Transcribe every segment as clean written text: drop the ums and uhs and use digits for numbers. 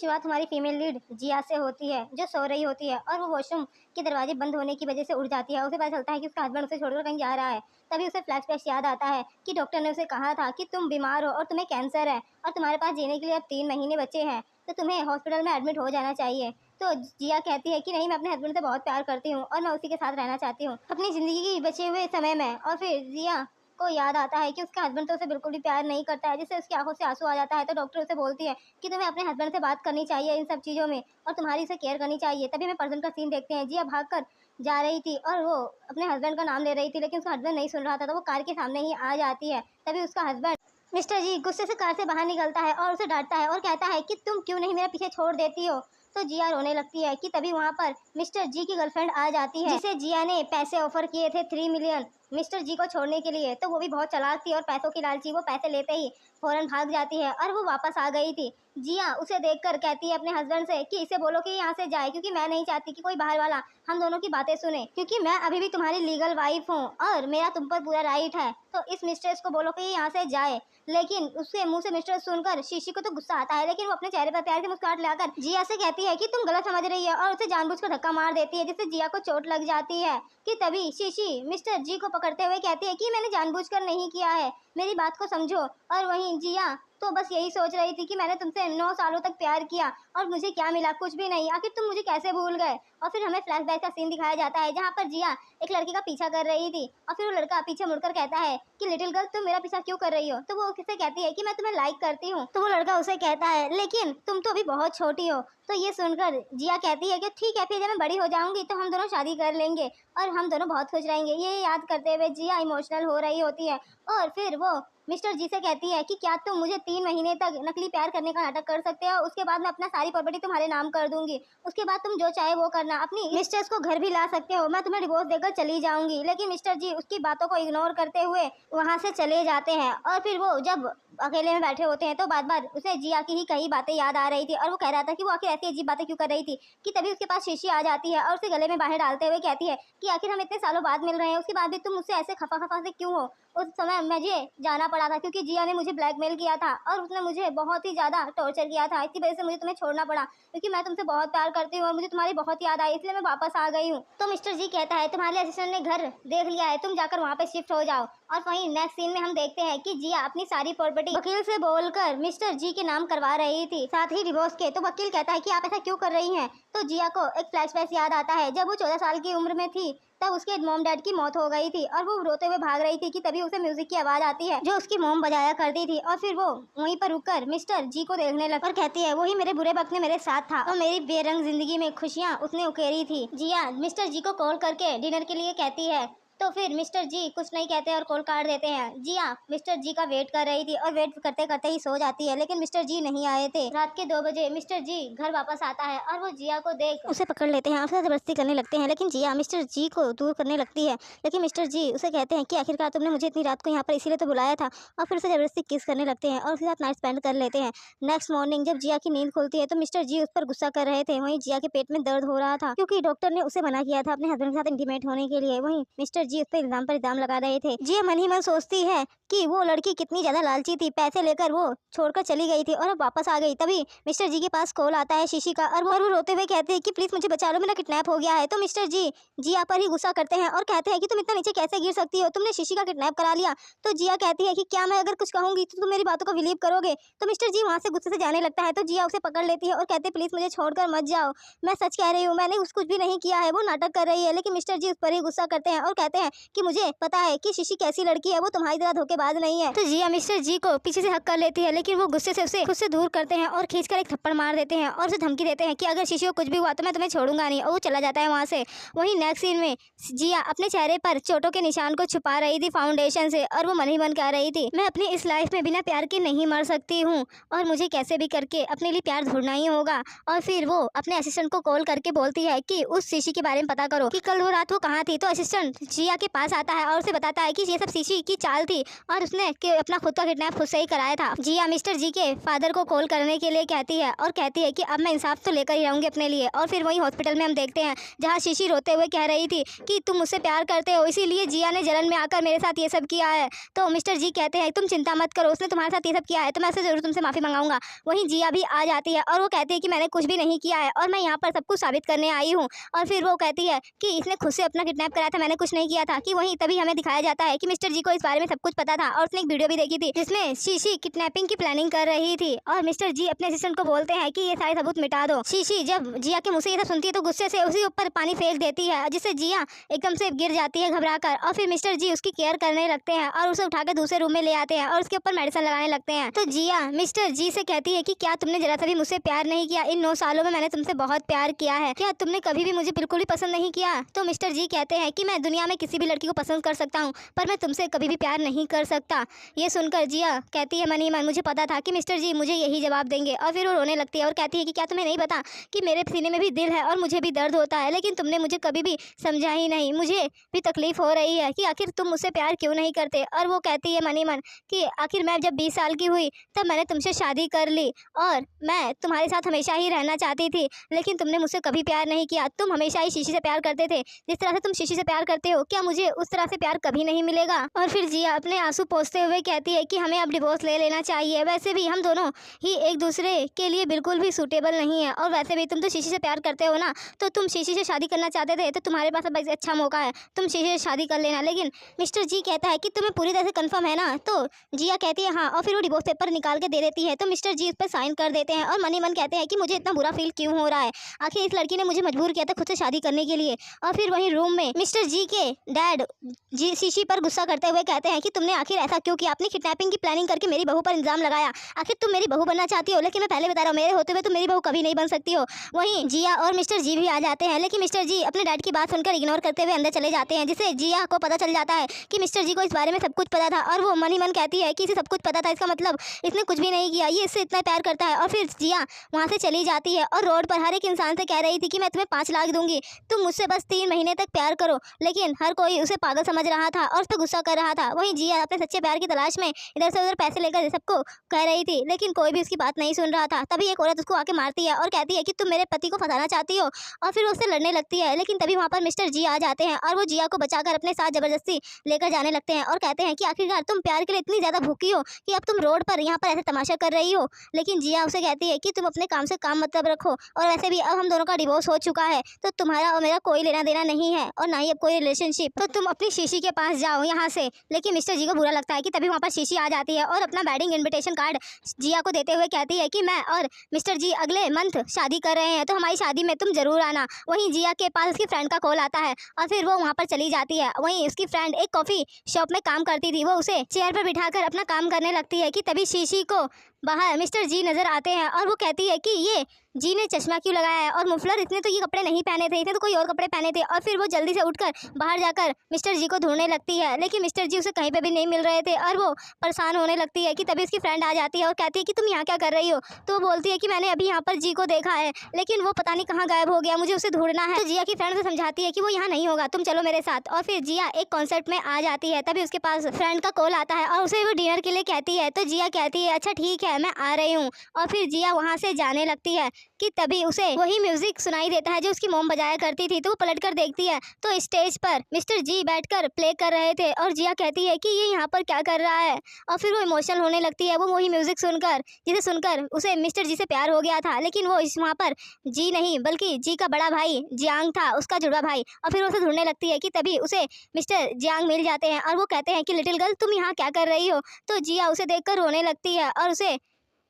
शुरुआत हमारी female lead जिया से होती है, जो सो रही होती है और वो वॉशरूम के दरवाजे बंद होने की वजह से उठ जाती है। उसे पता चलता है कि उसका हस्बैंड उसे छोड़कर कहीं जा रहा है। तभी उसे फ्लैशबैक याद आता है कि डॉक्टर ने उसे कहा था कि तुम बीमार हो और तुम्हें कैंसर है और तुम्हारे पास जीने के लिए अब 3 महीने बचे हैं, तो तुम्हें हॉस्पिटल में एडमिट हो जाना चाहिए। तो जिया कहती है कि नहीं, मैं अपने हस्बैंड से बहुत प्यार करती हूँ और मैं उसी के साथ रहना चाहती हूँ अपनी ज़िंदगी के बचे हुए समय में। और फिर जिया को याद आता है कि उसका हस्बैंड तो उसे बिल्कुल भी प्यार नहीं करता है, जिससे उसकी आंखों से आंसू आ जाता है। तो डॉक्टर उसे बोलती है कि तुम्हें अपने हस्बैंड से बात करनी चाहिए इन सब चीज़ों में और तुम्हारी उसे केयर करनी चाहिए। तभी हमें प्रेजेंट का सीन देखते हैं। जिया भाग कर जा रही थी और वो अपने हस्बैंड का नाम ले रही थी, लेकिन उसका हस्बैंड नहीं सुन रहा था। तो वो कार के सामने ही आ जाती है। तभी उसका हस्बैंड मिस्टर जी गुस्से से कार से बाहर निकलता है और उसे डांटता है और कहता है कि तुम क्यों नहीं मेरा पीछे छोड़ देती हो। तो जिया रोने लगती है कि तभी वहाँ पर मिस्टर जी की गर्लफ्रेंड आ जाती है, जिसे जिया ने पैसे ऑफर किए थे 3 मिलियन मिस्टर जी को छोड़ने के लिए। तो वो भी बहुत चालाक थी और पैसों की लालची वो पैसे लेते ही फौरन भाग जाती है और वो वापस आ गई थी। जिया उसे देखकर कहती है अपने हस्बैंड से कि इसे बोलो कि यहाँ से जाए, क्योंकि मैं नहीं चाहती कि कोई बाहर वाला हम दोनों की बातें सुने, क्योंकि मैं अभी भी तुम्हारी लीगल वाइफ हूँ और मेरा तुम पर पूरा राइट है। तो इस मिस्ट्रेस को बोलो कि यहाँ से जाए। लेकिन उसके मुंह से मिस्ट्रेस सुनकर शीशी को तो गुस्सा आता है, लेकिन वो अपने चेहरे पर प्यार से मुस्कुराहट लाकर जिया से कहती है कि तुम गलत समझ रही है और उसे जानबूझकर धक्का मार देती है, जिससे जिया को चोट लग जाती है। कि तभी शीशी मिस्टर जी को पकड़ते हुए कहती है कि मैंने जानबूझकर नहीं किया है, मेरी बात को समझो। और वहीं जिया तो बस यही सोच रही थी कि मैंने तुमसे 9 सालों तक प्यार किया और मुझे क्या मिला, कुछ भी नहीं, आखिर तुम मुझे कैसे भूल गए। और फिर हमें फ्लैशबैक का सीन दिखाया जाता है जहाँ पर जिया एक लड़के का पीछा कर रही थी और फिर वो लड़का पीछे मुड़कर कहता है कि लिटिल गर्ल तुम मेरा पीछा क्यों कर रही हो। तो वो किसे कहती है कि मैं तुम्हें लाइक करती हूँ। तो वो लड़का उसे कहता है लेकिन तुम तो अभी बहुत छोटी हो। तो ये सुनकर जिया कहती है कि ठीक है, फिर जब मैं बड़ी हो जाऊंगी तो हम दोनों शादी कर लेंगे और हम दोनों बहुत खुश रहेंगे। ये याद करते हुए जिया इमोशनल हो रही होती है और फिर वो मिस्टर जी से कहती है कि क्या तुम मुझे 3 महीने तक नकली प्यार करने का नाटक कर सकते हो, उसके बाद मैं अपना सारी प्रॉपर्टी तुम्हारे नाम कर दूंगी, उसके बाद तुम जो चाहे वो करना, अपनी मिस्ट्रेस को घर भी ला सकते हो, मैं तुम्हें डिवोर्स देकर चली जाऊंगी। लेकिन मिस्टर जी उसकी बातों को इग्नोर करते हुए वहाँ से चले जाते हैं। और फिर वो जब अकेले में बैठे होते हैं तो बार बार उसे जिया की ही कई बातें याद आ रही थी और वो कह रहा था कि वो आखिर ऐसी अजीब बातें क्यों कर रही थी। कि तभी उसके पास शीशी आ जाती है और उसे गले में बाहें डालते हुए कहती है कि आखिर हम इतने सालों बाद मिल रहे हैं, उसके बाद भी तुम मुझसे ऐसे खफा खफा से क्यों हो। उस समय मुझे जाना पड़ा था क्योंकि जिया ने मुझे ब्लैकमेल किया था और उसने मुझे बहुत ही ज़्यादा टॉर्चर किया था, इसी वजह से मुझे तुम्हें छोड़ना पड़ा, क्योंकि मैं तुमसे बहुत प्यार करती हूँ और मुझे तुम्हारी बहुत याद आई, इसलिए मैं वापस आ गई हूँ। तो मिस्टर जी कहता है तुम्हारे असिस्टेंट ने घर देख लिया है, तुम जाकर वहाँ पे शिफ्ट हो जाओ। और वहीं नेक्स्ट सीन में हम देखते हैं कि जिया अपनी सारी प्रॉपर्टी वकील से बोलकर मिस्टर जी के नाम करवा रही थी, साथ ही डिवोर्स के। तो वकील कहता है कि आप ऐसा क्यों कर रही हैं। तो जिया को एक फ्लैशबैक याद आता है जब वो 14 साल की उम्र में थी, तब उसके मॉम डैड की मौत हो गई थी और वो रोते हुए भाग रही थी कि तभी उसे म्यूजिक की आवाज आती है जो उसकी मॉम बजाया करती थी। और फिर वो वहीं पर रुककर मिस्टर जी को देखने लगी और कहती है वही मेरे बुरे वक्त में मेरे साथ था और मेरी बेरंग जिंदगी में खुशियाँ उसने उकेरी थी। जिया मिस्टर जी को कॉल करके डिनर के लिए कहती है, तो फिर मिस्टर जी कुछ नहीं कहते और कॉल काट देते हैं। जिया मिस्टर जी का वेट कर रही थी और वेट करते करते ही सो जाती है, लेकिन मिस्टर जी नहीं आए थे। रात के 2 बजे मिस्टर जी घर वापस आता है और वो जिया को देख उसे पकड़ लेते हैं और उसे जबरदस्ती करने लगते हैं, लेकिन जिया मिस्टर जी को दूर करने लगती है। लेकिन मिस्टर जी उसे कहते हैं कि आखिरकार तुमने मुझे इतनी रात को यहाँ पर इसीलिए तो बुलाया था, और फिर उसे जबरदस्ती किस करने लगते हैं और उसके साथ नाइट स्पेंड कर लेते हैं। नेक्स्ट मॉर्निंग जब जिया की नींद खुलती है तो मिस्टर जी उस पर गुस्सा कर रहे थे। वहीं जिया के पेट में दर्द हो रहा था क्योंकि डॉक्टर ने उसे मना किया था अपने हस्बैंड के साथ इंटीमेट होने के लिए। वहीं मिस्टर जी उस पर इल्जाम पर इल्जाम लगा रहे थे। जिया मन ही मन सोचती है कि वो लड़की कितनी ज्यादा लालची थी, पैसे लेकर वो छोड़कर चली गई थी और अब वापस आ गई। तभी मिस्टर जी के पास कॉल आता है शीशी का और वो रोते हुए कहते हैं कि प्लीज मुझे बचा लो, मेरा किडनैप हो गया है। तो मिस्टर जी जिया पर ही गुस्सा करते हैं और कहते हैं कि तुम इतना नीचे कैसे गिर सकती हो, तुमने शीशी का किडनैप करा लिया। तो जिया कहती है कि क्या मैं अगर कुछ कहूंगी तो तुम मेरी बातों को बिलीव करोगे। तो मिस्टर जी वहाँ से गुस्से से जाने लगता है तो जिया उसे पकड़ लेती है और कहते प्लीज मुझे छोड़कर मत जाओ, मैं सच कह रही हूँ, मैंने कुछ भी नहीं किया है, वो नाटक कर रही है। लेकिन मिस्टर जी उस पर ही गुस्सा करते हैं और कहते हैं कि मुझे पता है कि शीशी कैसी लड़की है, वो तुम्हारी तरह धोखेबाज नहीं है। तो जिया मिस्टर जी को पीछे से हक कर लेती है, लेकिन वो गुस्से से उसे खुद से दूर करते हैं और खींचकर एक थप्पड़ मार देते हैं और उसे धमकी देते हैं कि अगर शीशी को कुछ भी हुआ तो मैं तुम्हें छोड़ूंगा नहीं, और वो चला जाता है वहाँ से। वहीं नेक्स्ट सीन में जिया अपने चेहरे पर चोटों के निशान को छुपा रही थी फाउंडेशन से और वो मन ही मन कह रही थी मैं अपनी इस लाइफ में बिना प्यार के नहीं मर सकती हूँ और मुझे कैसे भी करके अपने लिए प्यार ढूंढना ही होगा। और फिर वो अपने असिस्टेंट को कॉल करके बोलती है कि उस शीशी के बारे में पता करो कि कल वो रात वो कहाँ थी। तो असिस्टेंट जिया के पास आता है और उसे बताता है कि ये सब शीशी की चाल थी और उसने अपना खुद का किडनैप खुद से ही कराया था। जिया मिस्टर जी के फादर को कॉल करने के लिए कहती है और कहती है कि अब मैं इंसाफ तो लेकर ही रहूंगी अपने लिए। और फिर वही हॉस्पिटल में हम देखते हैं जहाँ शीशी रोते हुए कह रही थी कि तुम मुझसे प्यार करते हो, इसीलिए जिया ने जलन में आकर मेरे साथ ये सब किया है। तो मिस्टर जी कहते हैं तुम चिंता मत करो, उसने तुम्हारे साथ ये सब किया है तो मैं उससे जरूर तुमसे माफी मंगाऊंगा। वहीं जिया भी आ जाती है और वो कहती है कि मैंने कुछ भी नहीं किया है और मैं यहाँ पर सब कुछ साबित करने आई हूँ। और फिर वो कहती है कि इसने खुद से अपना किडनैप कराया था, मैंने कुछ नहीं किया था। कि वहीं तभी हमें दिखाया जाता है कि मिस्टर जी को इस बारे में सब कुछ पता था और उसने एक वीडियो भी देखी थी जिसमें शीशी किडनैपिंग की प्लानिंग कर रही थी। और मिस्टर जी अपने असिस्टेंट को बोलते हैं कि ये सारे सबूत मिटा दो। शीशी जब जिया के मुंह से ये सब सुनती है तो गुस्से से उसी ऊपर पानी फेंक देती है जिससे जिया एकदम से गिर जाती है घबराकर। और फिर मिस्टर जी उसकी केयर करने लगते हैं और उसे उठाकर दूसरे रूम में ले आते हैं और उसके ऊपर मेडिसिन लगाने लगते हैं। तो जिया मिस्टर जी से कहती है कि क्या तुमने जरा सा भी मुझसे प्यार नहीं किया? इन 9 सालों में मैंने तुमसे बहुत प्यार किया है, क्या तुमने कभी भी मुझे बिल्कुल भी पसंद नहीं किया? तो मिस्टर जी कहते हैं कि मैं दुनिया में किसी भी लड़की को पसंद कर सकता हूँ पर मैं तुमसे कभी भी प्यार नहीं कर सकता। ये सुनकर जिया कहती है मन ही मन मुझे पता था कि मिस्टर जी मुझे यही जवाब देंगे। और फिर वो रोने लगती है और कहती है कि क्या तुम्हें नहीं पता कि मेरे सीने में भी दिल है और मुझे भी दर्द होता है, लेकिन तुमने मुझे कभी भी समझा ही नहीं। मुझे भी तकलीफ हो रही है कि आखिर तुम मुझसे प्यार क्यों नहीं करते। और वो कहती है मन ही मन कि आखिर मैं जब 20 साल की हुई तब मैंने तुमसे शादी कर ली और मैं तुम्हारे साथ हमेशा ही रहना चाहती थी, लेकिन तुमने मुझसे कभी प्यार नहीं किया। तुम हमेशा ही शीशी से प्यार करते थे, जिस तरह से तुम शीशी से प्यार करते हो क्या मुझे उस तरह से प्यार कभी नहीं मिलेगा। और फिर जिया अपने आंसू पोंछते हुए कहती है कि हमें अब डिवोर्स ले लेना चाहिए, वैसे भी हम दोनों ही एक दूसरे के लिए बिल्कुल भी सूटेबल नहीं है और वैसे भी तुम तो शीशी से प्यार करते हो ना, तो तुम शीशी से शादी करना चाहते थे तो तुम्हारे पास अब अच्छा मौका है, तुम शीशी से शादी कर लेना। लेकिन मिस्टर जी कहता है कि तुम्हें पूरी तरह से कंफर्म है ना? तो जिया कहती है हाँ, और फिर वो डिवोर्स पेपर निकाल के दे देती है। तो मिस्टर जी उस पर साइन कर देते हैं और मन ही मन कहते हैं कि मुझे इतना बुरा फील क्यों हो रहा है, आखिर इस लड़की ने मुझे मजबूर किया था खुद से शादी करने के लिए। और फिर वहीं रूम में मिस्टर जी के डैड जी शीशी पर गुस्सा करते हुए कहते हैं कि तुमने आखिर ऐसा क्यों किया? अपनी किडनैपिंग की प्लानिंग करके मेरी बहू पर इल्जाम लगाया, आखिर तुम मेरी बहू बनना चाहती हो, लेकिन मैं पहले बता रहा हूँ मेरे होते हुए तुम मेरी बहू कभी नहीं बन सकती हो। वहीं जिया और मिस्टर जी भी आ जाते हैं, लेकिन मिस्टर जी अपने डैड की बात सुनकर इग्नोर करते हुए अंदर चले जाते हैं, जिससे जिया को पता चल जाता है कि मिस्टर जी को इस बारे में सब कुछ पता था। और वो मन ही मन कहती है कि इसे सब कुछ पता था, इसका मतलब इसने कुछ भी नहीं किया, ये इससे इतना प्यार करता है। और फिर जिया वहाँ से चली जाती है और रोड पर हर एक इंसान से कह रही थी कि मैं तुम्हें 5 लाख दूंगी, तुम मुझसे बस 3 महीने तक प्यार करो। लेकिन हर कोई उसे पागल समझ रहा था और उस पर गुस्सा कर रहा था। वहीं जिया अपने सच्चे प्यार की तलाश में इधर से उधर पैसे लेकर सबको कह रही थी, लेकिन कोई भी उसकी बात नहीं सुन रहा था। तभी एक औरत उसको आके मारती है और कहती है कि तुम मेरे पति को फंसाना चाहती हो, और फिर उससे लड़ने लगती है। लेकिन तभी वहाँ पर मिस्टर जी आ जाते हैं और वो जिया को बचाकर अपने साथ जबरदस्ती लेकर जाने लगते हैं और कहते हैं कि आखिरकार तुम प्यार के लिए इतनी ज्यादा भूखी हो कि अब तुम रोड पर यहाँ पर ऐसे तमाशा कर रही हो। लेकिन जिया उसे कहती है कि तुम अपने काम से काम मतलब रखो, और वैसे भी अब हम दोनों का डिवोर्स हो चुका है तो तुम्हारा और मेरा कोई लेना देना नहीं है और ना ही अब कोई रिलेशनशिप, तो तुम अपनी शीशी के पास जाओ यहाँ से। लेकिन मिस्टर जी को बुरा लगता है कि तभी वहाँ पर शीशी आ जाती है और अपना वेडिंग इनविटेशन कार्ड जिया को देते हुए कहती है कि मैं और मिस्टर जी अगले मंथ शादी कर रहे हैं तो हमारी शादी में तुम जरूर आना। वहीं जिया के पास उसकी फ्रेंड का कॉल आता है और फिर वो वहाँ पर चली जाती है। वहीं उसकी फ्रेंड एक कॉफी शॉप में काम करती थी, वो उसे चेयर पर बिठाकर अपना काम करने लगती है कि तभी शीशी को बाहर मिस्टर जी नजर आते हैं और वो कहती है कि ये जी ने चश्मा क्यों लगाया है और मुफलर, इसने तो ये कपड़े नहीं पहने थे, इसने तो कोई और कपड़े पहने थे। और फिर वो जल्दी से उठकर बाहर जाकर मिस्टर जी को ढूंढने लगती है, लेकिन मिस्टर जी उसे कहीं पे भी नहीं मिल रहे थे और वो परेशान होने लगती है कि तभी उसकी फ्रेंड आ जाती है और कहती है कि तुम यहाँ क्या कर रही हो। तो वो बोलती है कि मैंने अभी यहाँ पर जी को देखा है लेकिन वो पता नहीं कहाँ गायब हो गया, मुझे उसे ढूंढना है। तो जिया की फ्रेंड उसे समझाती है कि वो यहाँ नहीं होगा, तुम चलो मेरे साथ। और फिर जिया एक कॉन्सर्ट में आ जाती है, तभी उसके पास फ्रेंड का कॉल आता है और उसे वो डिनर के लिए कहती है। तो जिया कहती है अच्छा ठीक है मैं आ रही हूँ, और फिर जिया वहाँ से जाने लगती है कि तभी उसे वही म्यूजिक सुनाई देता है जो उसकी मोम बजाया करती थी। तो वो पलटकर देखती है तो स्टेज पर मिस्टर जी बैठकर प्ले कर रहे थे और जिया कहती है कि ये यहाँ पर क्या कर रहा है। और फिर वो इमोशनल होने लगती है, वो वही म्यूजिक सुनकर जिसे सुनकर उसे मिस्टर जी से प्यार हो गया था, लेकिन वो इस वहाँ पर जी नहीं बल्कि जी का बड़ा भाई जियांग था, उसका जुड़वा भाई। और फिर उसे ढूंढने लगती है कि तभी उसे मिस्टर जियांग मिल जाते हैं और वो कहते हैं कि लिटिल गर्ल तुम यहाँ क्या कर रही हो। तो जिया उसे देखकर रोने लगती है और उसे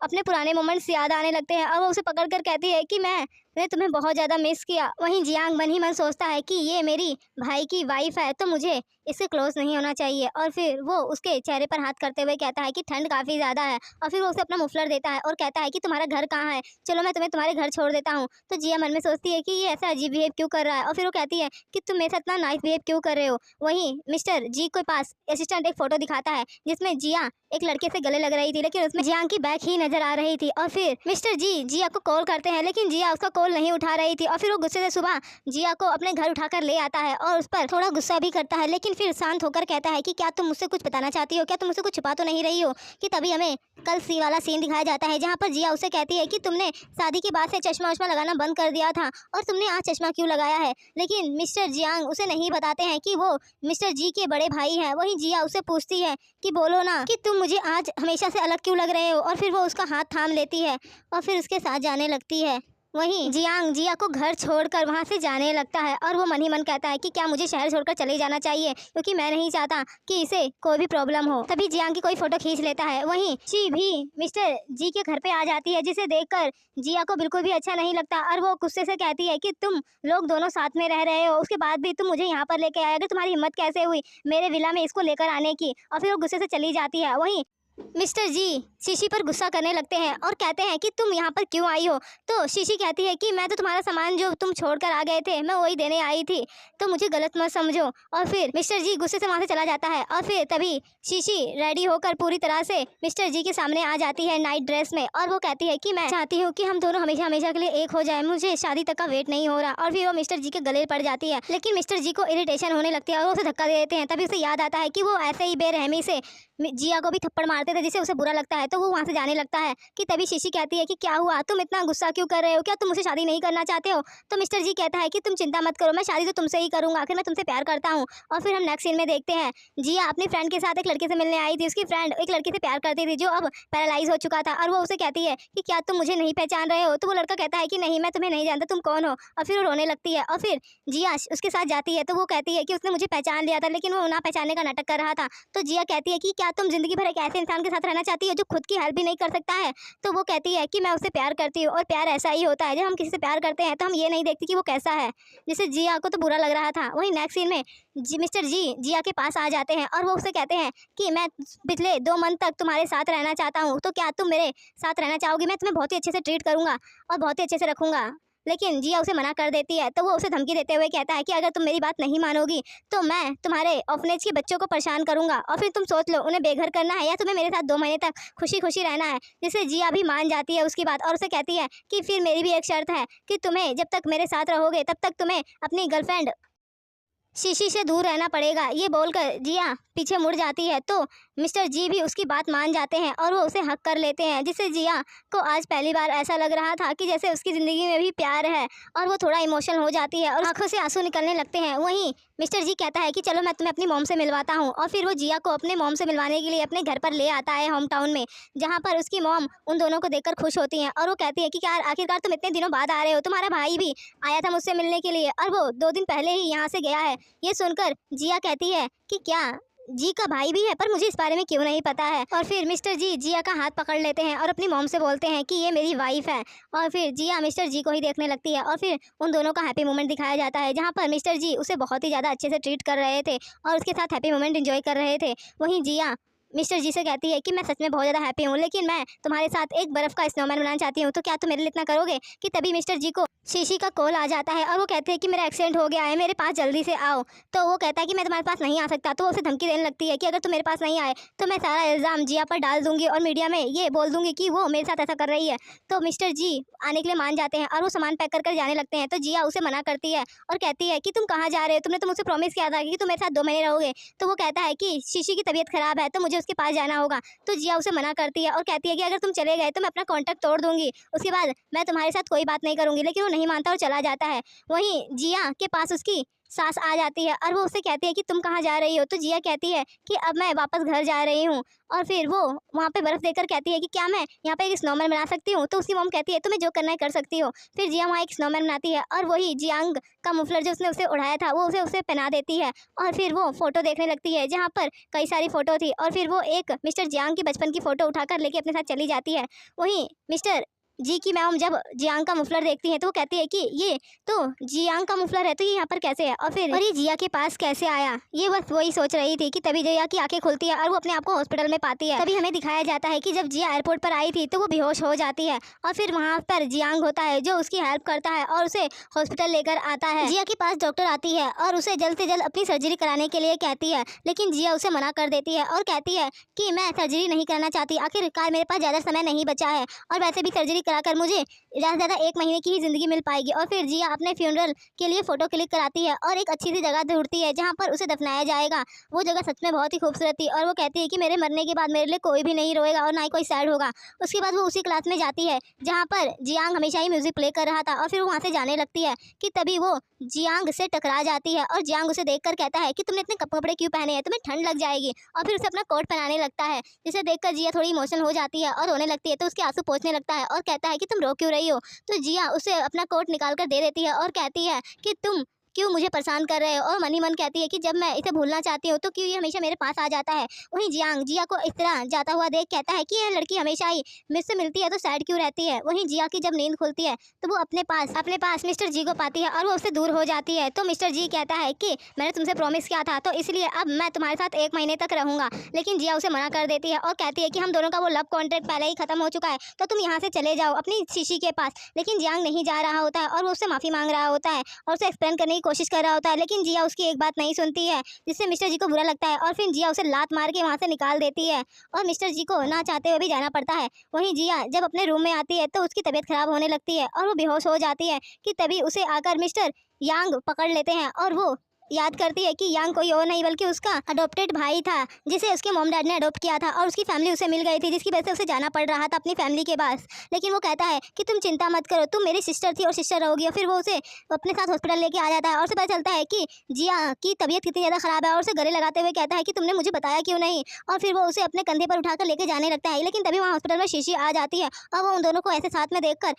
अपने पुराने मोमेंट्स याद आने लगते हैं और वो उसे पकड़कर कहती है कि मैंने तुम्हें बहुत ज़्यादा मिस किया। वहीं जियांग मन ही मन सोचता है कि ये मेरी भाई की वाइफ है तो मुझे इससे क्लोज नहीं होना चाहिए। और फिर वो उसके चेहरे पर हाथ करते हुए कहता है कि ठंड काफ़ी ज़्यादा है, और फिर वो उसे अपना मुफलर देता है और कहता है कि तुम्हारा घर कहाँ है, चलो मैं तुम्हें तुम्हारे घर छोड़ देता हूँ। तो जिया मन में सोचती है कि ये ऐसा अजीब बिहेव क्यों कर रहा है, और फिर वो कहती है कि तुम मेरे साथ इतना नाइस बिहेव क्यों कर रहे हो। वहीं मिस्टर जी के पास असिस्टेंट एक फ़ोटो दिखाता है जिसमें जिया एक लड़के से गले लग रही थी, लेकिन उसमें जियांग की बैक ही नजर आ रही थी। और फिर मिस्टर जी जिया को कॉल करते हैं, लेकिन जिया उसका कॉल नहीं उठा रही थी और फिर वो गुस्से से सुबह जिया को अपने घर उठाकर ले आता है और उस पर थोड़ा गुस्सा भी करता है, लेकिन फिर शांत होकर कहता है कि क्या तुम मुझसे कुछ बताना चाहती हो, क्या तुम मुझसे कुछ छुपा तो नहीं रही हो। कि तभी हमें कल सी वाला सीन दिखाया जाता है जहाँ पर जिया उसे कहती है कि तुमने शादी के बाद से चश्मा वश्मा लगाना बंद कर दिया था और तुमने आज चश्मा क्यों लगाया है। लेकिन मिस्टर जियांग उसे नहीं बताते हैं कि वो मिस्टर जी के बड़े भाई हैं। वहीं जिया उसे पूछती है कि बोलो ना कि तुम मुझे आज हमेशा से अलग क्यों लग रहे हो, और फिर वो उसका हाथ थाम लेती है और फिर उसके साथ जाने लगती है। वहीं जियांग जिया को घर छोड़कर वहां से जाने लगता है और वो मन ही मन कहता है कि क्या मुझे शहर छोड़कर चले जाना चाहिए, क्योंकि मैं नहीं चाहता कि इसे कोई भी प्रॉब्लम हो। तभी जियांग की कोई फोटो खींच लेता है। वहीं शी भी मिस्टर जी के घर पे आ जाती है, जिसे देखकर जिया को बिल्कुल भी अच्छा नहीं लगता और वो गुस्से से कहती है कि तुम लोग दोनों साथ में रह रहे हो, उसके बाद भी तुम मुझे यहाँ पर लेके आए, अगर तुम्हारी हिम्मत कैसे हुई मेरे विला में इसको लेकर आने की। और फिर वो गुस्से से चली जाती है। वहीं मिस्टर जी शीशी पर गुस्सा करने लगते हैं और कहते हैं कि तुम यहाँ पर क्यों आई हो। तो शीशी कहती है कि मैं तो तुम्हारा सामान जो तुम छोड़कर आ गए थे मैं वही देने आई थी, तो मुझे गलत मत समझो। और फिर मिस्टर जी गुस्से से वहाँ से चला जाता है और फिर तभी शीशी रेडी होकर पूरी तरह से मिस्टर जी के सामने आ जाती है नाइट ड्रेस में, और वो कहती है कि मैं चाहती हूँ कि हम दोनों हमेशा हमेशा के लिए एक हो जाए, मुझे शादी तक का वेट नहीं हो रहा। और फिर वो मिस्टर जी के गले पड़ जाती है, लेकिन मिस्टर जी को इरिटेशन होने लगती है और वो उसे धक्का दे देते हैं। तभी उसे याद आता है कि वो ऐसे ही बेरहमी से जिया को भी थप्पड़ मारते थे जिससे उसे बुरा लगता है, तो वो वहाँ से जाने लगता है। कि तभी शीशी कहती है कि क्या हुआ, तुम इतना गुस्सा क्यों कर रहे हो, क्या तुम मुझसे शादी नहीं करना चाहते हो। तो मिस्टर जी कहता है कि तुम चिंता मत करो, मैं शादी तो तुमसे ही करूंगा, आखिर मैं तुमसे प्यार करता हूँ। और फिर हम नेक्स्ट सीन में देखते हैं जिया अपनी फ्रेंड के साथ एक लड़के से मिलने आई थी। उसकी फ्रेंड एक लड़के से प्यार करती थी जो अब पैरालाइज हो चुका था, और वो उसे कहती है कि क्या तुम मुझे नहीं पहचान रहे हो। तो वो लड़का कहता है कि नहीं, मैं तुम्हें नहीं जानता, तुम कौन हो। और फिर वो रोने लगती है और फिर जिया उसके साथ जाती है, तो वो कहती है कि उसने मुझे पहचान लिया था लेकिन वो ना पहचानने का नाटक कर रहा था। तो जिया कहती है कि क्या तुम जिंदगी भर एक ऐसे इंसान के साथ रहना चाहती हो जो खुद की हेल्प भी नहीं कर सकता है। तो वो कहती है कि मैं उससे प्यार करती हूँ और प्यार ऐसा ही होता है, जब हम किसी से प्यार करते हैं तो हम ये नहीं देखते कि वो कैसा है। जिससे जिया को तो बुरा लग रहा था। वहीं नेक्स्ट सीन में मिस्टर जी जिया के पास आ जाते हैं और वो उससे कहते हैं कि मैं पिछले 2 मंथ तक तुम्हारे साथ रहना चाहता हूँ, तो क्या तुम मेरे साथ रहना चाहोगी। मैं तुम्हें बहुत ही अच्छे से ट्रीट करूँगा और बहुत ही अच्छे से रखूँगा। लेकिन जिया उसे मना कर देती है। तो वो उसे धमकी देते हुए कहता है कि अगर तुम मेरी बात नहीं मानोगी तो मैं तुम्हारे ऑर्फनेज के बच्चों को परेशान करूंगा, और फिर तुम सोच लो उन्हें बेघर करना है या तुम्हें मेरे साथ 2 महीने तक खुशी खुशी रहना है। जिससे जिया भी मान जाती है उसकी बात और उसे कहती है कि फिर मेरी भी एक शर्त है कि तुम्हें जब तक मेरे साथ रहोगे तब तक तुम्हें अपनी गर्लफ्रेंड शीशी से दूर रहना पड़ेगा। ये बोलकर जिया पीछे मुड़ जाती है, तो मिस्टर जी भी उसकी बात मान जाते हैं और वो उसे हक कर लेते हैं। जिससे जिया को आज पहली बार ऐसा लग रहा था कि जैसे उसकी ज़िंदगी में भी प्यार है, और वो थोड़ा इमोशनल हो जाती है और आंखों से आंसू निकलने लगते हैं। वहीं मिस्टर जी कहता है कि चलो मैं तुम्हें अपनी मॉम से मिलवाता हूँ, और फिर वो जिया को अपने मॉम से मिलवाने के लिए अपने घर पर ले आता है होम टाउन में, जहाँ पर उसकी मॉम उन दोनों को देखकर खुश होती हैं और वो कहती है कि क्या आखिरकार तुम इतने दिनों बाद आ रहे हो, तुम्हारा भाई भी आया था मुझसे मिलने के लिए और वो 2 दिन पहले ही यहाँ से गया है। ये सुनकर जिया कहती है कि क्या जी का भाई भी है, पर मुझे इस बारे में क्यों नहीं पता है। और फिर मिस्टर जी जिया का हाथ पकड़ लेते हैं और अपनी मॉम से बोलते हैं कि ये मेरी वाइफ है, और फिर जिया मिस्टर जी को ही देखने लगती है। और फिर उन दोनों का हैप्पी मोमेंट दिखाया जाता है, जहाँ पर मिस्टर जी उसे बहुत ही ज़्यादा अच्छे से ट्रीट कर रहे थे और उसके साथ हैप्पी मोमेंट एंजॉय कर रहे थे। वहीं जिया मिस्टर जी से कहती है कि मैं सच में बहुत ज़्यादा हैप्पी हूँ, लेकिन मैं तुम्हारे साथ एक बर्फ़ का स्नोमैन बनाना चाहती हूँ, तो क्या तुम मेरे लिए इतना करोगे। कि तभी मिस्टर जी को शीशी का कॉल आ जाता है और वो कहते हैं कि मेरा एक्सीडेंट हो गया है, मेरे पास जल्दी से आओ। तो वो कहता है कि मैं तुम्हारे पास नहीं आ सकता। तो वो उसे धमकी देने लगती है कि अगर तुम मेरे पास नहीं आए तो मैं सारा इल्ज़ाम जिया पर डाल दूंगी और मीडिया में ये बोल दूंगी कि वो मेरे साथ ऐसा कर रही है। तो मिस्टर जी आने के लिए मान जाते हैं और वो सामान पैक कर जाने लगते हैं। तो जिया उसे मना करती है और कहती है कि तुम कहाँ जा रहे हो, तुमने तो मुझसे प्रॉमिस किया था कि तुम मेरे साथ 2 महीने रहोगे। तो वो कहता है कि शीशी की तबीयत खराब है तो मुझे उसके पास जाना होगा। तो जिया उसे मना करती है और कहती है कि अगर तुम चले गए तो मैं अपना कॉन्टैक्ट तोड़ दूंगी, उसके बाद मैं तुम्हारे साथ कोई बात नहीं करूंगी। लेकिन वो नहीं मानता और चला जाता है। वहीं जिया के पास उसकी सास आ जाती है और वो उससे कहती है कि तुम कहाँ जा रही हो। तो जिया कहती है कि अब मैं वापस घर जा रही हूँ, और फिर वो वहाँ पे बर्फ़ देकर कहती है कि क्या मैं यहाँ पे एक स्नोमैन बना सकती हूँ। तो उसकी मॉम कहती है तुम्हें जो करना है कर सकती हो। फिर जिया वहाँ एक स्नोमैन बनाती है और वही जियांग का मुफलर जो उसने उसे उड़ाया था वो उसे पहना देती है, और फिर वो फ़ोटो देखने लगती है जहाँ पर कई सारी फ़ोटो थी, और फिर वो एक मिस्टर जियांग की बचपन की फ़ोटो उठाकर लेके अपने साथ चली जाती है। वहीं मिस्टर जी की मैम जब जियांग का मुफलर देखती है तो वो कहती है कि ये तो जियांग का मुफलर है, तो ये यहाँ पर कैसे है, और ये जिया के पास कैसे आया। ये बस वही सोच रही थी कि तभी जिया की आंखें खुलती है और वो अपने आप को हॉस्पिटल में पाती है। तभी हमें दिखाया जाता है कि जब जिया एयरपोर्ट पर आई थी तो वो बेहोश हो जाती है, और फिर वहाँ पर जियांग होता है जो उसकी हेल्प करता है और उसे हॉस्पिटल लेकर आता है। जिया के पास डॉक्टर आती है और उसे जल्द से जल्द अपनी सर्जरी कराने के लिए कहती है, लेकिन जिया उसे मना कर देती है और कहती है कि मैं सर्जरी नहीं करना चाहती, आखिरकार मेरे पास ज़्यादा समय नहीं बचा है और वैसे भी सर्जरी क्लिक कराकर मुझे ज़्यादा से ज़्यादा 1 महीने की ही ज़िंदगी मिल पाएगी। और फिर जिया अपने फ्यूनरल के लिए फ़ोटो क्लिक कराती है और एक अच्छी सी जगह ढूंढती है जहाँ पर उसे दफनाया जाएगा। वो जगह सच में बहुत ही खूबसूरत थी और वो कहती है कि मेरे मरने के बाद मेरे लिए कोई भी नहीं रोएगा और ना ही कोई सैड होगा। उसके बाद वो उसी क्लास में जाती है जहाँ पर जियांग हमेशा ही म्यूजिक प्ले कर रहा था और फिर वो वहाँ से जाने लगती है कि तभी वो जियांग से टकरा जाती है और जियांग उसे देखकर कहता है कि तुमने इतने कपड़े क्यों पहने हैं, तुम्हें ठंड लग जाएगी। और फिर उसे अपना कोट पहनाने लगता है, जिसे देखकर जिया थोड़ी इमोशनल हो जाती है और रोने लगती है। तो उसके आंसू पोंछने लगता है और कहता है कि तुम रो क्यों रही हो। तो जिया उसे अपना कोट निकाल कर दे देती है और कहती है कि तुम क्यों मुझे परेशान कर रहे हो। और मन ही मन कहती है कि जब मैं इसे भूलना चाहती हूँ तो क्यों ये हमेशा मेरे पास आ जाता है। वहीं जियांग जिया को इस तरह जाता हुआ देख कहता है कि यह लड़की हमेशा ही मुझसे मिलती है तो सैड क्यों रहती है। वहीं जिया की जब नींद खुलती है तो वो अपने पास मिस्टर जी को पाती है और वो उससे दूर हो जाती है। तो मिस्टर जी कहता है कि मैंने तुमसे प्रॉमिस किया था तो इसलिए अब मैं तुम्हारे साथ 1 महीने तक रहूंगा। लेकिन जिया उसे मना कर देती है और कहती है कि हम दोनों का वो लव कॉन्ट्रैक्ट पहले ही खत्म हो चुका है, तो तुम यहाँ से चले जाओ अपनी शीशी के पास। लेकिन जियांग नहीं जा रहा होता है और वो उससे माफ़ी मांग रहा होता है और उसे एक्सप्लेन करने की कोशिश कर रहा होता है, लेकिन जिया उसकी एक बात नहीं सुनती है, जिससे मिस्टर जी को बुरा लगता है और फिर जिया उसे लात मार के वहाँ से निकाल देती है और मिस्टर जी को ना चाहते हुए भी जाना पड़ता है। वहीं जिया जब अपने रूम में आती है तो उसकी तबीयत खराब होने लगती है और वो बेहोश हो जाती है कि तभी उसे आकर मिस्टर यांग पकड़ लेते हैं और वो याद करती है कि यांग कोई और नहीं बल्कि उसका अडॉप्टेड भाई था, जिसे उसके मॉम डैड ने अडॉप्ट किया था और उसकी फैमिली उसे मिल गई थी, जिसकी वजह से उसे जाना पड़ रहा था अपनी फैमिली के पास। लेकिन वो कहता है कि तुम चिंता मत करो, तुम मेरी सिस्टर थी और सिस्टर रहोगी। और फिर वो उसे अपने साथ हॉस्पिटल लेके आ जाता है और उसे पता चलता है कि जिया की तबीयत कितनी ज़्यादा ख़राब है और उसे गले लगाते हुए कहता है कि तुमने मुझे बताया क्यों नहीं। और फिर वो उसे अपने कंधे पर उठाकर लेके जाने लगता है, लेकिन तभी वहाँ हॉस्पिटल में शीशी आ जाती है और वो उन दोनों को ऐसे साथ में देखकर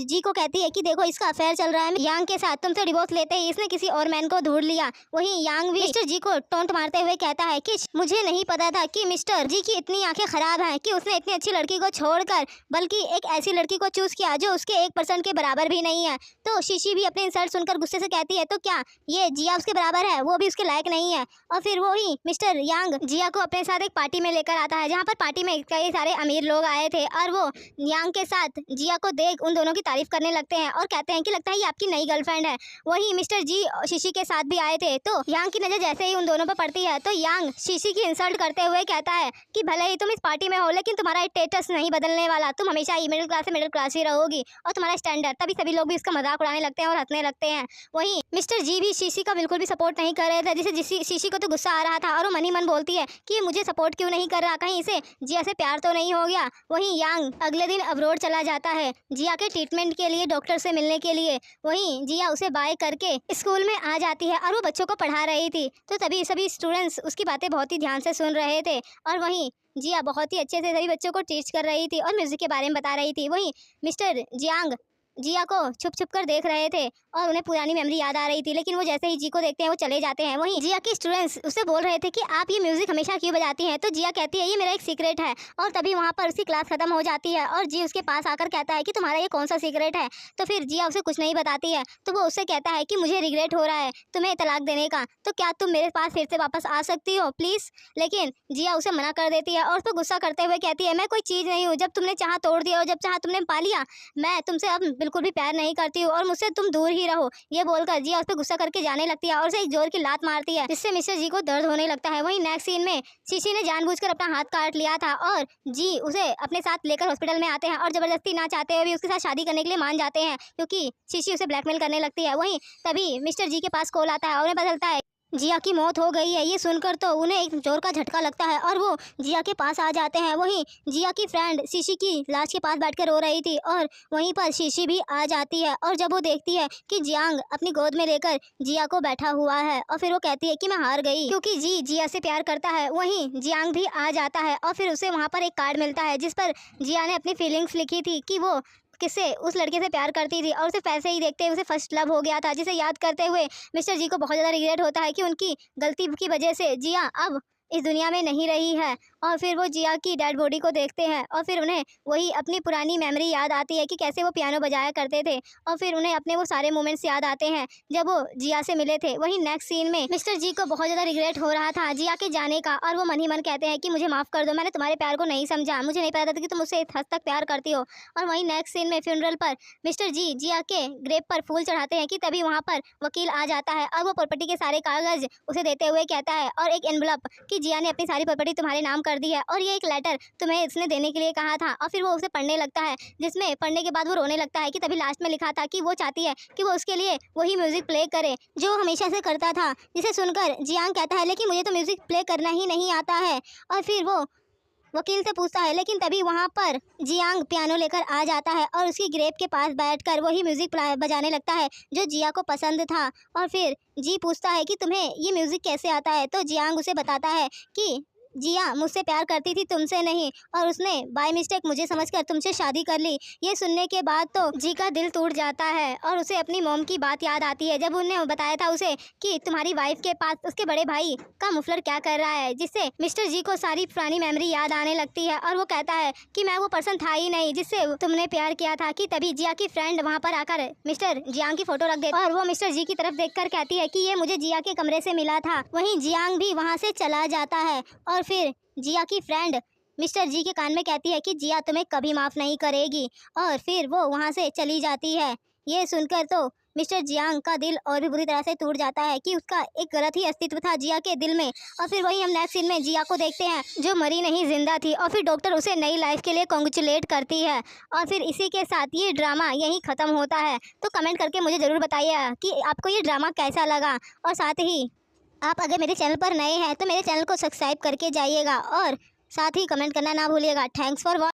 जी को कहती है कि देखो इसका अफेयर चल रहा है यांग के साथ, तुमसे डिवोर्स लेते ही इसने किसी और मैन को ढूंढ लिया। वहीं यांग भी मिस्टर जी को टोंट मारते हुए कहता है कि मुझे नहीं पता था कि मिस्टर जी की इतनी आंखें खराब हैं कि उसने इतनी अच्छी लड़की को छोड़कर बल्कि एक ऐसी लड़की को चूज किया जो उसके 1% के बराबर भी नहीं है। तो शीशी भी अपने इंसल्ट सुनकर गुस्से से कहती है तो क्या ये जिया उसके बराबर है, वो भी उसके लायक नहीं है। और फिर वो ही मिस्टर यांग जिया को अपने साथ एक पार्टी में लेकर आता है जहाँ पर पार्टी में कई सारे अमीर लोग आए थे और वो यांग के साथ जिया को देख उन दोनों की तारीफ करने लगते हैं और कहते हैं कि लगता है ये आपकी नई गर्लफ्रेंड है। वहीं मिस्टर जी शीशी के साथ भी आए थे, तो यांग की नजर जैसे ही उन दोनों पर पड़ती है तो यांग शीशी की इंसल्ट करते हुए कहता है कि भले ही तुम इस पार्टी में हो लेकिन तुम्हारा स्टेटस नहीं बदलने वाला, तुम हमेशा ही मिडिल क्लास से मिडिल क्लास ही रहोगी और तुम्हारा स्टैंडर्ड। तभी सभी लोग भी इसका मजाक उड़ाने लगते हैं और हंसने लगते हैं। वहीं मिस्टर जी भी शीशी का बिल्कुल भी सपोर्ट नहीं कर रहे थे, जिसे शीशी को तो गुस्सा आ रहा था और वो मन ही मन बोलती है कि मुझे सपोर्ट क्यों नहीं कर रहा, कहीं इसे जिया से प्यार तो नहीं हो गया। वहीं यांग अगले दिन अब्रोड चला जाता है जिया के ट्रीटमेंट के लिए, डॉक्टर से मिलने के लिए। वहीं जिया उसे बाय करके स्कूल में आ जाती है और वो बच्चों को पढ़ा रही थी, तो तभी सभी स्टूडेंट्स उसकी बातें बहुत ही ध्यान से सुन रहे थे और वहीं जिया बहुत ही अच्छे से सभी बच्चों को टीच कर रही थी और म्यूजिक के बारे में बता रही थी। वहीं मिस्टर जियांग जिया को छुप छुप कर देख रहे थे और उन्हें पुरानी मेमोरी याद आ रही थी, लेकिन वो जैसे ही जी को देखते हैं वो चले जाते हैं। वहीं जिया के स्टूडेंट्स उससे बोल रहे थे कि आप ये म्यूजिक हमेशा क्यों बजाती हैं, तो जिया कहती है ये मेरा एक सीक्रेट है। और तभी वहाँ पर उसकी क्लास खत्म हो जाती है और जी उसके पास आकर कहता है कि तुम्हारा ये कौन सा सीक्रेट है। तो फिर जिया उसे कुछ नहीं बताती है, तो वो उससे कहता है कि मुझे रिग्रेट हो रहा है तुम्हें तलाक देने का, तो क्या तुम मेरे पास फिर से वापस आ सकती हो प्लीज़। लेकिन जिया उसे मना कर देती है और उस पर गुस्सा करते हुए कहती है मैं कोई चीज़ नहीं हूँ, जब तुमने चाहा तोड़ दिया और जब चाहा तुमने पा लिया, मैं तुमसे अब बिल्कुल भी प्यार नहीं करती हूँ और मुझसे तुम दूर ही रहो। ये बोलकर जिया उस पर गुस्सा करके जाने लगती है और उसे एक जोर की लात मारती है, जिससे मिस्टर जी को दर्द होने लगता है। वहीं नेक्स्ट सीन में शीशी ने जानबूझकर अपना हाथ काट लिया था और जी उसे अपने साथ लेकर हॉस्पिटल में आते हैं और जबरदस्ती ना चाहते हुए भी उसके साथ शादी करने के लिए मान जाते हैं, क्योंकि शीशी उसे ब्लैकमेल करने लगती है। वहीं तभी मिस्टर जी के पास कॉल आता है और उन्हें पता चलता है जिया की मौत हो गई है। ये सुनकर तो उन्हें एक जोर का झटका लगता है और वो जिया के पास आ जाते हैं। वहीं जिया की फ्रेंड शीशी की लाश के पास बैठकर रो रही थी और वहीं पर शीशी भी आ जाती है और जब वो देखती है कि जियांग अपनी गोद में लेकर जिया को बैठा हुआ है और फिर वो कहती है कि मैं हार गई, क्योंकि जी जिया से प्यार करता है। वहीं जियांग भी आ जाता है और फिर उसे वहाँ पर एक कार्ड मिलता है जिस पर जिया ने अपनी फीलिंग्स लिखी थी कि वो किससे उस लड़के से प्यार करती थी और उसे पैसे ही देखते उसे फर्स्ट लव हो गया था, जिसे याद करते हुए मिस्टर जी को बहुत ज़्यादा रिग्रेट होता है कि उनकी गलती की वजह से जिया अब इस दुनिया में नहीं रही है। और फिर वो जिया की डेड बॉडी को देखते हैं और फिर उन्हें वही अपनी पुरानी मेमोरी याद आती है कि कैसे वो पियानो बजाया करते थे और फिर उन्हें अपने वो सारे मोमेंट्स याद आते हैं जब वो जिया से मिले थे। वहीं नेक्स्ट सीन में मिस्टर जी को बहुत ज़्यादा रिग्रेट हो रहा था जिया के जाने का और वो मन ही मन कहते हैं कि मुझे माफ़ कर दो, मैंने तुम्हारे प्यार को नहीं समझा, मुझे नहीं पता था कि तुम मुझसे इस हद तक प्यार करती हो। और वहीं नेक्स्ट सीन में फ्यूनरल पर मिस्टर जी जिया के ग्रेव पर फूल चढ़ाते हैं कि तभी वहाँ पर वकील आ जाता है और वो प्रॉपर्टी के सारे कागज उसे देते हुए कहता है और एक एनवलप कि जिया ने अपनी सारी प्रॉपर्टी तुम्हारे नाम कर दी है और ये एक लेटर तुम्हें इसने देने के लिए कहा था। और फिर वो उसे पढ़ने लगता है, जिसमें पढ़ने के बाद वो रोने लगता है कि तभी लास्ट में लिखा था कि वो चाहती है कि वो उसके लिए वही म्यूजिक प्ले करे जो हमेशा से करता था। जिसे सुनकर जियांग कहता है लेकिन मुझे तो म्यूजिक प्ले करना ही नहीं आता है। और फिर वो वकील से पूछता है, लेकिन तभी वहाँ पर जियांग पियानो लेकर आ जाता है और उसकी ग्रेप के पास बैठकर वही म्यूजिक बजाने लगता है जो जिया को पसंद था। और फिर जी पूछता है कि तुम्हें ये म्यूजिक कैसे आता है, तो जियांग उसे बताता है कि जिया मुझसे प्यार करती थी, तुमसे नहीं, और उसने बाय मिस्टेक मुझे समझकर तुमसे शादी कर ली। ये सुनने के बाद तो जी का दिल टूट जाता है और उसे अपनी मॉम की बात याद आती है जब उन्होंने बताया था उसे कि तुम्हारी वाइफ के पास उसके बड़े भाई का मुफलर क्या कर रहा है, जिससे मिस्टर जी को सारी पुरानी मेमोरी याद आने लगती है। और वो कहता है कि मैं वो पर्सन था ही नहीं जिससे तुमने प्यार किया था। कि तभी जिया की फ्रेंड वहाँ पर आकर मिस्टर जियांग की फोटो रख देती है और वो मिस्टर जी की तरफ देखकर कहती है कि ये मुझे जिया के कमरे से मिला था। वहीं जियांग भी वहाँ से चला जाता है और फिर जिया की फ्रेंड मिस्टर जी के कान में कहती है कि जिया तुम्हें कभी माफ़ नहीं करेगी, और फिर वो वहाँ से चली जाती है। ये सुनकर तो मिस्टर जियांग का दिल और भी बुरी तरह से टूट जाता है कि उसका एक गलत ही अस्तित्व था जिया के दिल में। और फिर वही हम नेक्स्ट सीन में जिया को देखते हैं जो मरी नहीं जिंदा थी, और फिर डॉक्टर उसे नई लाइफ के लिए कॉन्ग्रेचुलेट करती है। और फिर इसी के साथ ये ड्रामा यहीं ख़त्म होता है। तो कमेंट करके मुझे ज़रूर बताइए कि आपको ये ड्रामा कैसा लगा, और साथ ही आप अगर मेरे चैनल पर नए हैं तो मेरे चैनल को सब्सक्राइब करके जाइएगा और साथ ही कमेंट करना ना भूलिएगा। Thanks for watching.